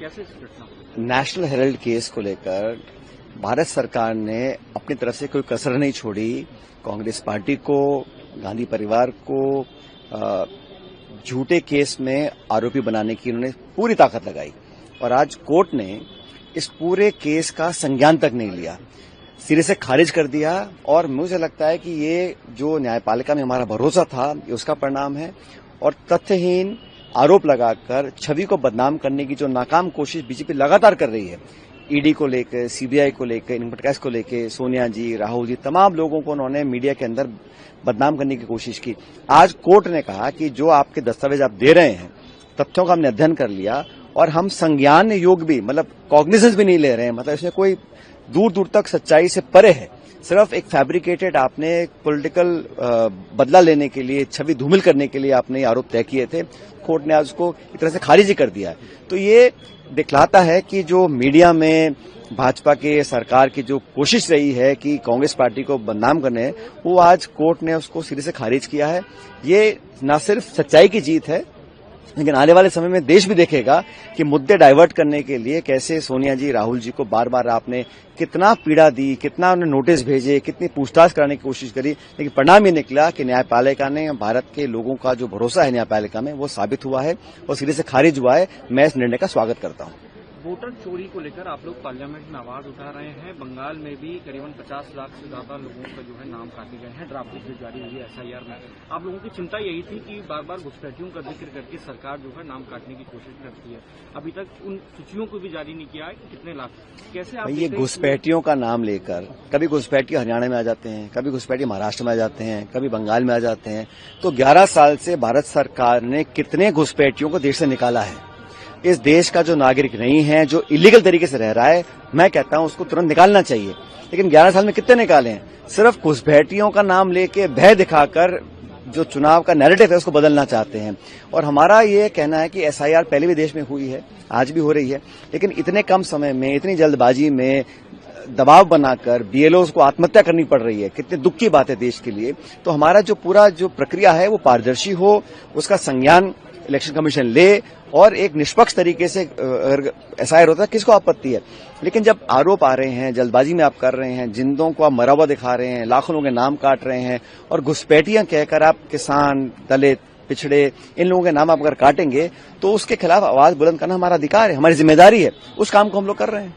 कैसे इस घटना? नेशनल हेराल्ड केस को लेकर भारत सरकार ने अपनी तरफ से कोई कसर नहीं छोड़ी। कांग्रेस पार्टी को, गांधी परिवार को झूठे केस में आरोपी बनाने की उन्होंने पूरी ताकत लगाई और आज कोर्ट ने इस पूरे केस का संज्ञान तक नहीं लिया, सिरे से खारिज कर दिया। और मुझे लगता है कि ये जो न्यायपालिका में हमारा भरोसा था, ये उसका परिणाम है। और तथ्यहीन आरोप लगाकर छवि को बदनाम करने की जो नाकाम कोशिश बीजेपी लगातार कर रही है, ईडी को लेकर, सीबीआई को लेकर, इनकम टैक्स को लेकर, सोनिया जी, राहुल जी, तमाम लोगों को उन्होंने मीडिया के अंदर बदनाम करने की कोशिश की। आज कोर्ट ने कहा कि जो आपके दस्तावेज आप दे रहे हैं, तथ्यों का हमने अध्ययन कर लिया और हम संज्ञान योग भी, मतलब कॉग्निजेंस भी नहीं ले रहे हैं, मतलब इसमें कोई दूर दूर तक सच्चाई से परे है। सिर्फ एक फैब्रिकेटेड आपने पॉलिटिकल बदला लेने के लिए, छवि धूमिल करने के लिए आपने आरोप तय किए थे। कोर्ट ने आज उसको एक तरह से खारिज ही कर दिया है। तो ये दिखलाता है कि जो मीडिया में भाजपा के सरकार की जो कोशिश रही है कि कांग्रेस पार्टी को बदनाम करने, वो आज कोर्ट ने उसको सिरे से खारिज किया है। ये न सिर्फ सच्चाई की जीत है, लेकिन आने वाले समय में देश भी देखेगा कि मुद्दे डाइवर्ट करने के लिए कैसे सोनिया जी, राहुल जी को बार बार आपने कितना पीड़ा दी, कितना उन्हें नोटिस भेजे, कितनी पूछताछ कराने की कोशिश करी, लेकिन परिणाम ये निकला कि न्यायपालिका ने, भारत के लोगों का जो भरोसा है न्यायपालिका में, वो साबित हुआ है और सिरे से खारिज हुआ है। मैं इस निर्णय का स्वागत करता हूं। वोटर चोरी को लेकर आप लोग पार्लियामेंट में आवाज उठा रहे हैं। बंगाल में भी करीबन 50 लाख से ज्यादा लोगों का जो है नाम काटे गए हैं, ड्राफ्ट लिस्ट जारी हुई है एसआईआर में। आप लोगों की चिंता यही थी कि बार बार घुसपैठियों का जिक्र करके सरकार जो है नाम काटने की कोशिश करती है। अभी तक उन सूचियों को भी जारी नहीं किया है कि कितने लाख, कैसे आप ये घुसपैठियों का नाम लेकर, कभी घुसपैठी हरियाणा में आ जाते हैं, कभी घुसपैठी महाराष्ट्र में आ जाते हैं, कभी बंगाल में आ जाते हैं। तो 11 साल से भारत सरकार ने कितने घुसपैठियों को देश से निकाला है। इस देश का जो नागरिक नहीं है, जो इलीगल तरीके से रह रहा है, मैं कहता हूं उसको तुरंत निकालना चाहिए। लेकिन 11 साल में कितने निकाले हैं? सिर्फ घुसपैठियों का नाम लेके भय दिखाकर जो चुनाव का नैरेटिव है उसको बदलना चाहते हैं। और हमारा ये कहना है कि एसआईआर पहले भी देश में हुई है, आज भी हो रही है, लेकिन इतने कम समय में, इतनी जल्दबाजी में दबाव बनाकर बीएलओज को आत्महत्या करनी पड़ रही है। कितने दुख की बात है देश के लिए। तो हमारा जो पूरा जो प्रक्रिया है वो पारदर्शी हो, उसका संज्ञान इलेक्शन कमीशन ले और एक निष्पक्ष तरीके से अगर एसआईआर होता है, किसको आपत्ति है। लेकिन जब आरोप आ रहे हैं, जल्दबाजी में आप कर रहे हैं, जिंदों को आप मरा हुआ दिखा रहे हैं, लाखों लोगों के नाम काट रहे हैं और घुसपैठियां कहकर आप किसान, दलित, पिछड़े, इन लोगों के नाम आप अगर काटेंगे तो उसके खिलाफ आवाज बुलंद करना हमारा अधिकार है, हमारी जिम्मेदारी है। उस काम को हम लोग कर रहे हैं।